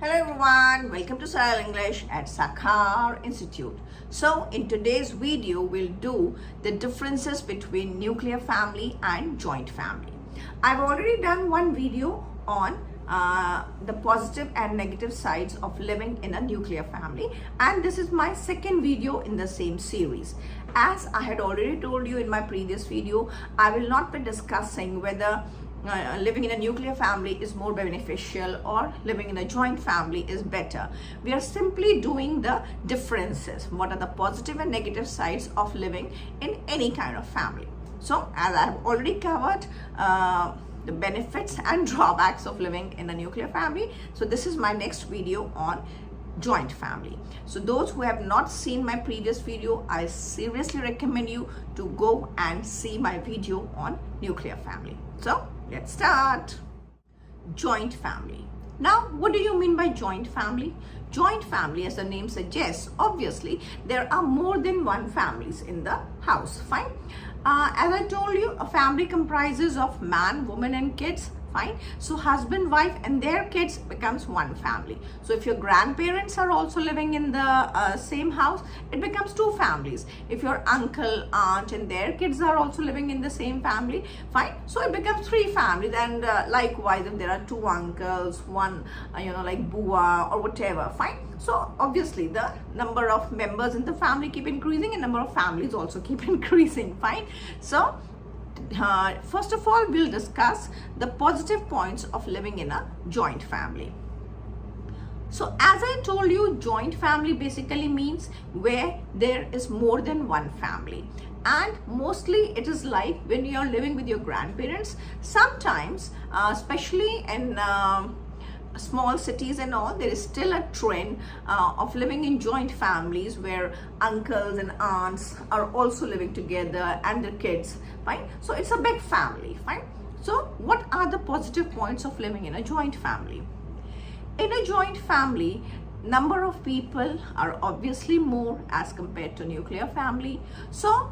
Hello everyone, welcome to Soil English at Sakhar Institute. So in today's video, we'll do the differences between nuclear family and joint family. I've already done one video on the positive and negative sides of living in a nuclear family, and this is my second video in the same series. As I had already told you in my previous video, I will not be discussing whether living in a nuclear family is more beneficial or living in a joint family is better. We are simply doing the differences. What are the positive and negative sides of living in any kind of family? So as I have already covered the benefits and drawbacks of living in a nuclear family, so this is my next video on joint family. So those who have not seen my previous video, I seriously recommend you to go and see my video on nuclear family. So let's start. Joint family. Now, what do you mean by joint family? Joint family, as the name suggests, obviously there are more than one families in the house. Fine. As I told you, a family comprises of man, woman and kids. Fine. So husband, wife and their kids becomes one family. So if your grandparents are also living in the same house, it becomes two families. If your uncle, aunt and their kids are also living in the same family, fine, so it becomes three families. And likewise, if there are two uncles, one like bua or whatever, fine. So obviously the number of members in the family keep increasing and number of families also keep increasing. Fine. So first of all, we'll discuss the positive points of living in a joint family. So as I told you, joint family basically means where there is more than one family, and mostly it is like when you are living with your grandparents. Sometimes especially in small cities and all, there is still a trend of living in joint families where uncles and aunts are also living together and their kids. Fine. So it's a big family. Fine. So what are the positive points of living in a joint family? In a joint family, number of people are obviously more as compared to nuclear family. So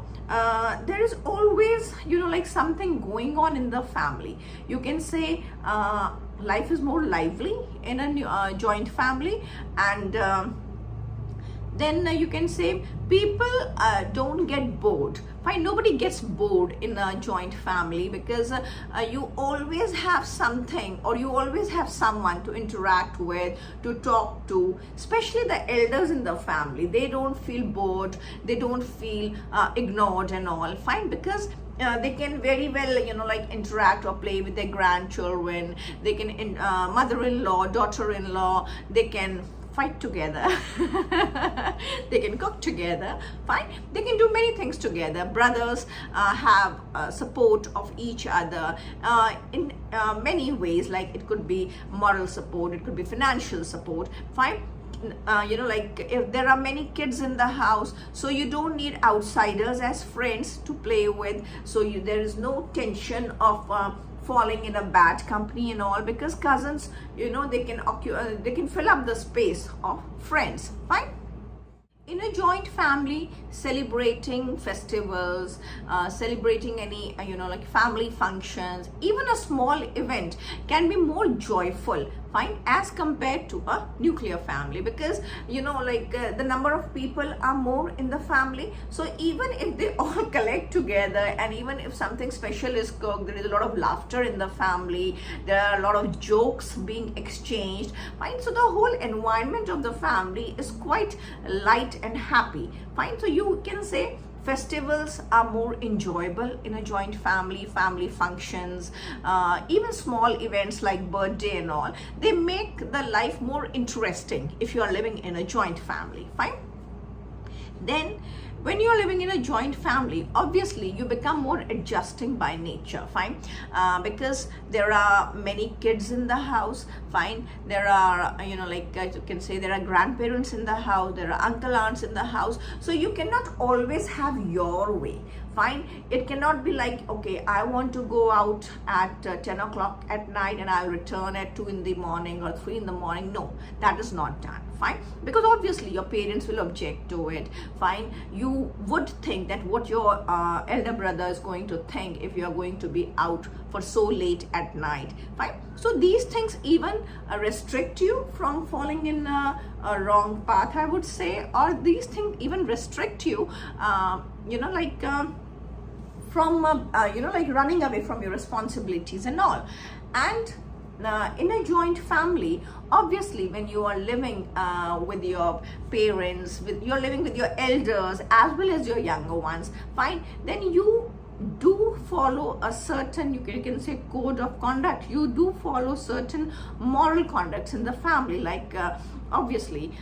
there is always like something going on in the family. You can say life is more lively in a joint family, and then you can say people don't get bored. Fine, nobody gets bored in a joint family because you always have something, or you always have someone to interact with, to talk to, especially the elders in the family. They don't feel bored, they don't feel ignored and all. Fine, because they can very well like interact or play with their grandchildren. They can mother-in-law, daughter-in-law, they can fight together. They can cook together. Fine, they can do many things together. Brothers have support of each other in many ways, like it could be moral support, it could be financial support. Fine. Like if there are many kids in the house, so you don't need outsiders as friends to play with. So there is no tension of falling in a bad company and all, because cousins, they can fill up the space of friends. Fine. In a joint family, celebrating festivals, celebrating any like family functions, even a small event can be more joyful, fine, as compared to a nuclear family, because the number of people are more in the family. So even if they all collect together, and even if something special is cooked, there is a lot of laughter in the family, there are a lot of jokes being exchanged. Fine. So the whole environment of the family is quite light and happy. Fine. So you can say festivals are more enjoyable in a joint family. Family functions, even small events like birthday and all, they make the life more interesting if you are living in a joint family. Fine. Then when you are living in a joint family, obviously you become more adjusting by nature. Fine. Because there are many kids in the house. Fine. There are like you can say there are grandparents in the house, there are uncle aunts in the house, so you cannot always have your way. Fine. It cannot be like, okay, I want to go out at 10 o'clock at night and I'll return at 2 in the morning or 3 in the morning. No, that is not done. Fine. Because obviously your parents will object to it. Fine. You would think that what your elder brother is going to think if you are going to be out for so late at night, fine. So these things even restrict you from falling in a wrong path, I would say, or these things even restrict you, from running away from your responsibilities and all. And in a joint family, obviously when you are living with your parents, you're living with your elders as well as your younger ones, fine, then you do follow a certain, you can say, code of conduct. You do follow certain moral conducts in the family, like obviously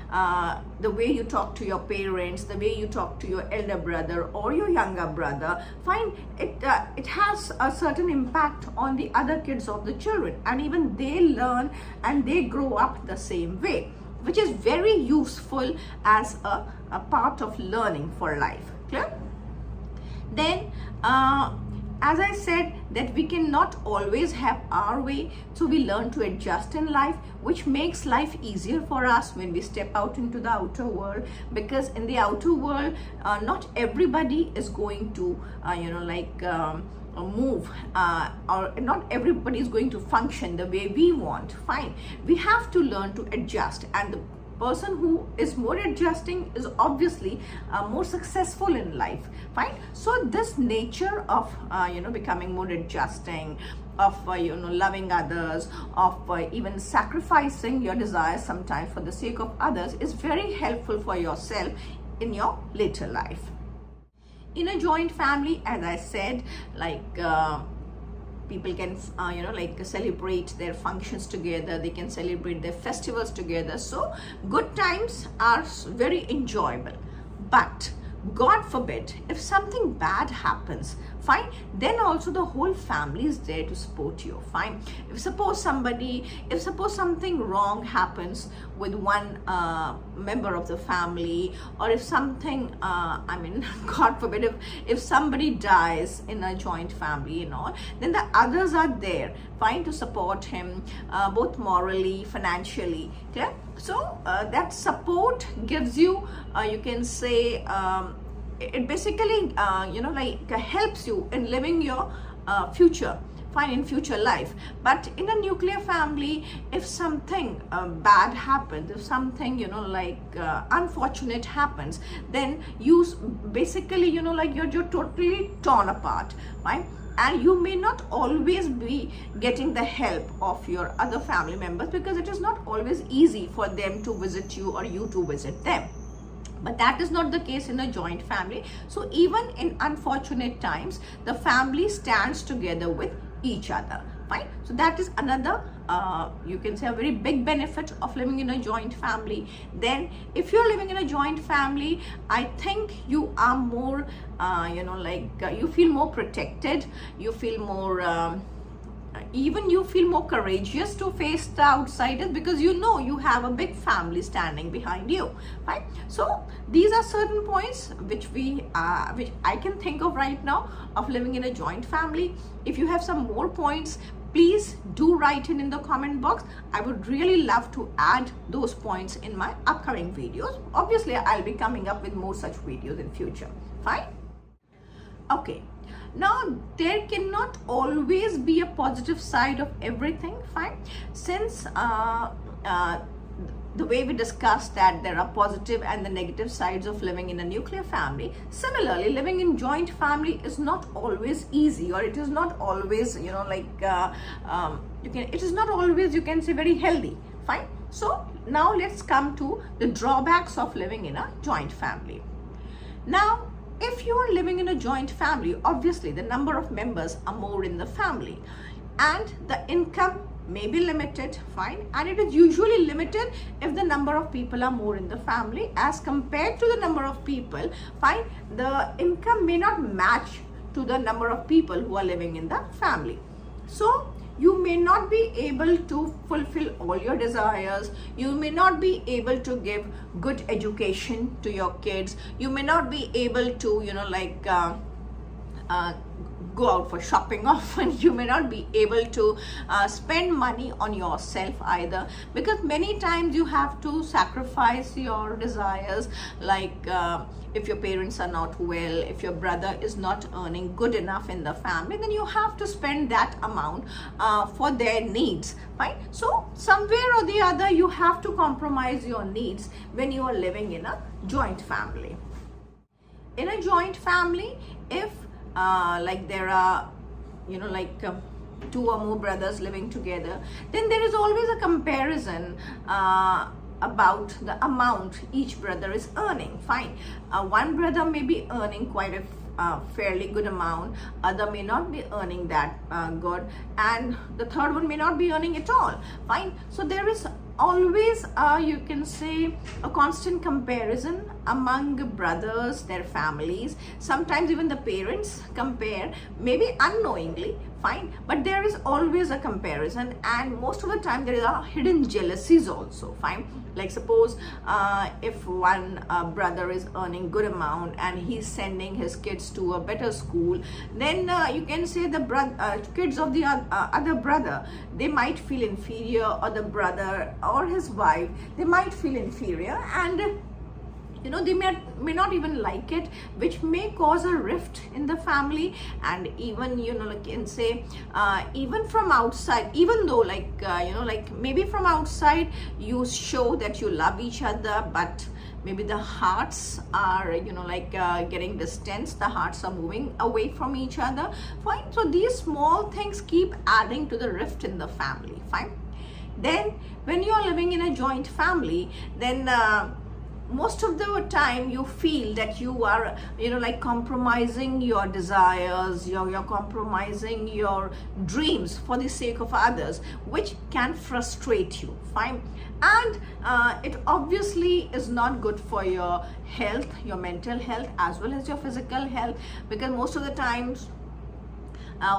the way you talk to your parents, the way you talk to your elder brother or your younger brother, fine, it has a certain impact on the other kids of the children, and even they learn and they grow up the same way, which is very useful as a part of learning for life. Clear? Then as I said, that we cannot always have our way, so we learn to adjust in life, which makes life easier for us when we step out into the outer world, because in the outer world not everybody is going to move, or not everybody is going to function the way we want, fine. We have to learn to adjust, and the person who is more adjusting is obviously more successful in life, fine. So this nature of becoming more adjusting, of loving others, of even sacrificing your desires sometimes for the sake of others, is very helpful for yourself in your later life. In a joint family, as I said, like people can celebrate their functions together, they can celebrate their festivals together, so good times are very enjoyable. But God forbid, if something bad happens, fine, then also the whole family is there to support you, fine. If suppose something wrong happens with one member of the family, or if something God forbid, if somebody dies in a joint family and all, then the others are there, fine, to support him both morally, financially, clear? So that support gives you, you can say, it basically helps you in living your future, fine, in future life. But in a nuclear family, if something bad happens, if something unfortunate happens, then you basically you're totally torn apart, right? And you may not always be getting the help of your other family members, because it is not always easy for them to visit you or you to visit them. But that is not the case in a joint family. So even in unfortunate times, the family stands together with each other, fine. So that is another you can say a very big benefit of living in a joint family. Then if you're living in a joint family, I think you are more you feel more protected, you feel more even you feel more courageous to face the outsiders, because you have a big family standing behind you, right? So these are certain points which which I can think of right now of living in a joint family. If you have some more points, please do write in the comment box. I would really love to add those points in my upcoming videos. Obviously I'll be coming up with more such videos in future, fine. Okay, now there cannot always be a positive side of everything, fine. Since the way we discussed that there are positive and the negative sides of living in a nuclear family, similarly living in joint family is not always easy, or it is not always it is not always, you can say, very healthy, fine. So now let's come to the drawbacks of living in a joint family. Now if you are living in a joint family, obviously the number of members are more in the family, and the income may be limited, fine, and it is usually limited if the number of people are more in the family as compared to the number of people, fine. The income may not match to the number of people who are living in the family, so you may not be able to fulfill all your desires, you may not be able to give good education to your kids, you may not be able to go out for shopping often. You may not be able to spend money on yourself either, because many times you have to sacrifice your desires, like if your parents are not well, if your brother is not earning good enough in the family, then you have to spend that amount for their needs, right? So somewhere or the other you have to compromise your needs when you are living in a joint family. In a joint family, if like there are, you know, like two or more brothers living together, then there is always a comparison about the amount each brother is earning. Fine, one brother may be earning quite a fairly good amount, other may not be earning that good, and the third one may not be earning at all. Fine, so there is always you can say a constant comparison among brothers, their families. Sometimes even the parents compare, maybe unknowingly, fine, but there is always a comparison, and most of the time there are hidden jealousies also. Fine, like suppose if one brother is earning good amount and he's sending his kids to a better school, then you can say the kids of the other brother, they might feel inferior, or the brother or his wife, they might feel inferior, and you know, they may not even like it, which may cause a rift in the family. And even, you know, like can say even from outside, even though like you know, like maybe from outside you show that you love each other, but maybe the hearts are, you know, like getting distanced, the hearts are moving away from each other. Fine, so these small things keep adding to the rift in the family. Fine, then when you are living in a joint family, then most of the time you feel that you are, you know, like compromising your desires, you're compromising your dreams for the sake of others, which can frustrate you. Fine, and it obviously is not good for your health, your mental health, as well as your physical health, because most of the times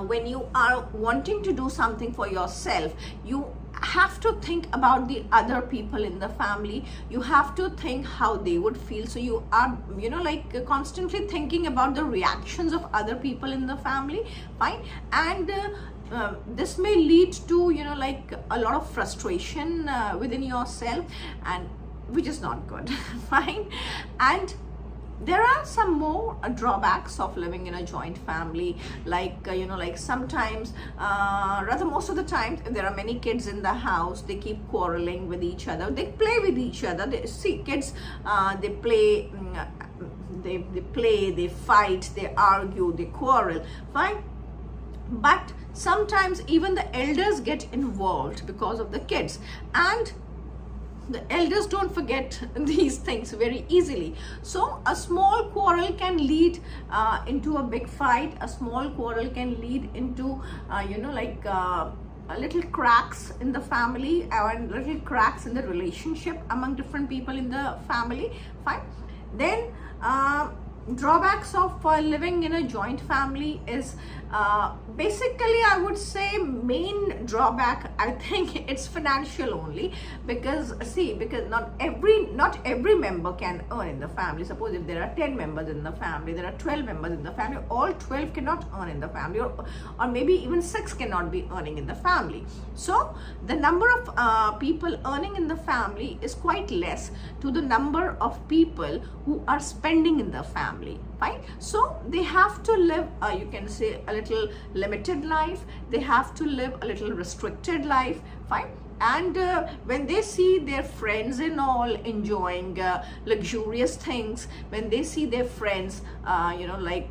when you are wanting to do something for yourself, you have to think about the other people in the family. You have to think how they would feel. So you are, you know, like constantly thinking about the reactions of other people in the family. Fine, and this may lead to, you know, like a lot of frustration within yourself, and which is not good. Fine, and there are some more drawbacks of living in a joint family, like you know, like sometimes rather most of the time, if there are many kids in the house, they keep quarreling with each other, they play with each other. They see kids, they play, they fight, they argue, they quarrel. Fine, but sometimes even the elders get involved because of the kids, and the elders don't forget these things very easily. So a small quarrel can lead into a big fight. A small quarrel can lead into you know, like little cracks in the family, and little cracks in the relationship among different people in the family. Fine, then drawbacks of living in a joint family is basically, I would say, main drawback, I think it's financial only, because see, because not every member can earn in the family. Suppose if there are 10 members in the family, there are 12 members in the family, all 12 cannot earn in the family, or maybe even 6 cannot be earning in the family. So the number of people earning in the family is quite less to the number of people who are spending in the family. Fine, so they have to live, you can say, a little limited life. They have to live a little restricted life. Fine, and when they see their friends and all enjoying luxurious things, when they see their friends you know, like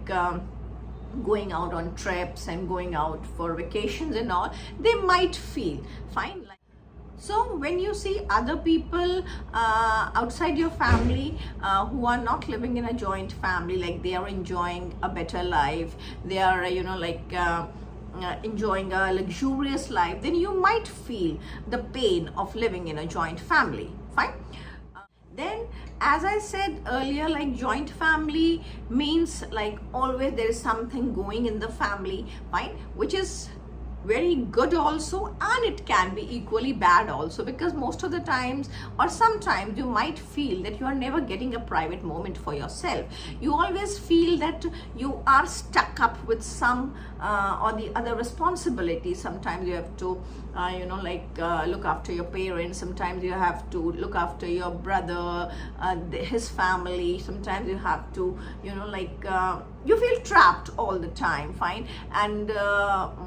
going out on trips and going out for vacations and all, they might feel fine. So when you see other people outside your family who are not living in a joint family, like they are enjoying a better life, they are, you know, like enjoying a luxurious life, then you might feel the pain of living in a joint family. Fine. Then, as I said earlier, like joint family means like always there is something going in the family. Fine, which is very good also, and it can be equally bad also, because most of the times or sometimes you might feel that you are never getting a private moment for yourself. You always feel that you are stuck up with some or the other responsibilities. Sometimes you have to look after your parents, sometimes you have to look after your brother, his family, sometimes you have to you feel trapped all the time, fine. And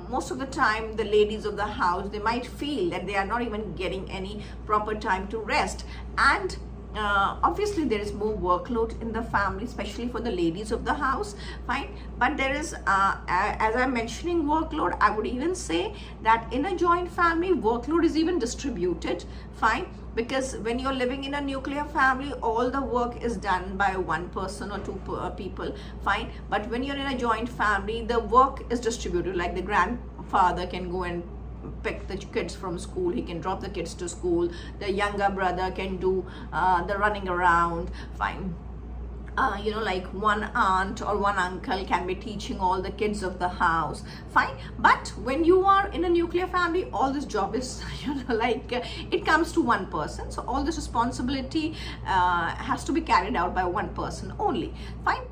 most of the time the ladies of the house, they might feel that they are not even getting any proper time to rest. And obviously there is more workload in the family, especially for the ladies of the house, fine. But there is as I'm mentioning workload, I would even say that in a joint family workload is even distributed, fine, because when you're living in a nuclear family, all the work is done by one person or two people, fine. But when you're in a joint family, the work is distributed. Like the grandfather can go and pick the kids from school, he can drop the kids to school, the younger brother can do the running around, fine. Like one aunt or one uncle can be teaching all the kids of the house, fine. But when you are in a nuclear family, all this job is it comes to one person, so all this responsibility has to be carried out by one person only, fine.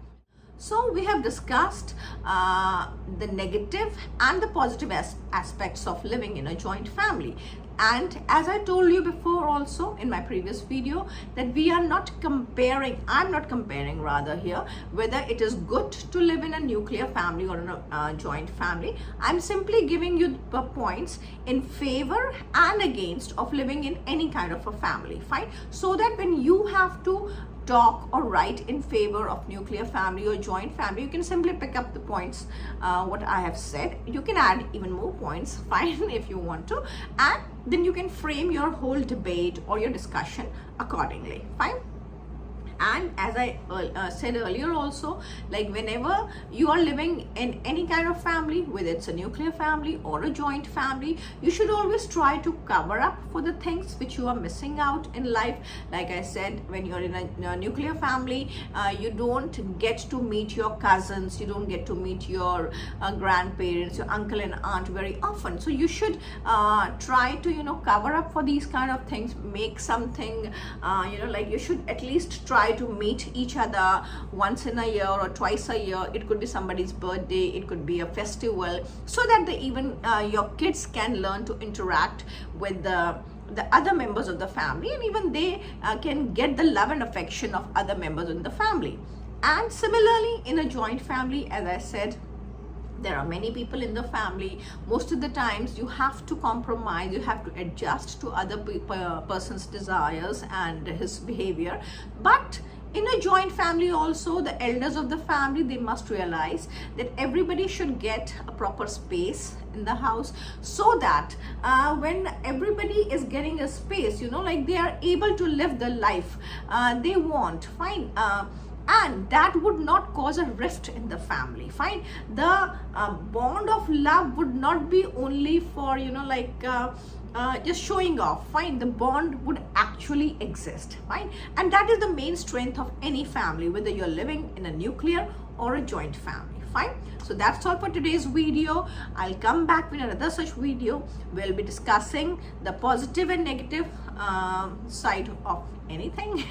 So we have discussed the negative and the positive aspects of living in a joint family. And as I told you before also in my previous video, that we are not comparing, I'm not comparing rather here, whether it is good to live in a nuclear family or in a joint family. I'm simply giving you the points in favor and against of living in any kind of a family, fine. So that when you have to talk or write in favor of nuclear family or joint family, you can simply pick up the points what I have said. You can add even more points, fine, if you want to, and then you can frame your whole debate or your discussion accordingly, fine. And as I said earlier also, like whenever you are living in any kind of family, whether it's a nuclear family or a joint family, you should always try to cover up for the things which you are missing out in life. Like I said, when you're in a nuclear family, you don't get to meet your cousins, you don't get to meet your grandparents, your uncle and aunt very often. So you should try to cover up for these kind of things, make something you should at least try to meet each other once in a year or twice a year. It could be somebody's birthday, it could be a festival, so that your kids can learn to interact with the other members of the family, and even they can get the love and affection of other members in the family. And similarly in a joint family, as I said, there are many people in the family. Most of the times you have to compromise, you have to adjust to other person's desires and his behavior. But in a joint family also, the elders of the family, they must realize that everybody should get a proper space in the house, so that when everybody is getting a space, they are able to live the life they want, fine. And that would not cause a rift in the family, fine. The bond of love would not be only for just showing off, fine. The bond would actually exist, fine. And that is the main strength of any family, whether you're living in a nuclear or a joint family, fine. So that's all for today's video. I'll come back with another such video. We'll be discussing the positive and negative side of anything,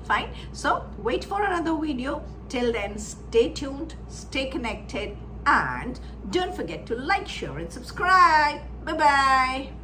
fine. So wait for another video. Till then, stay tuned, stay connected, and don't forget to like, share and subscribe. Bye bye.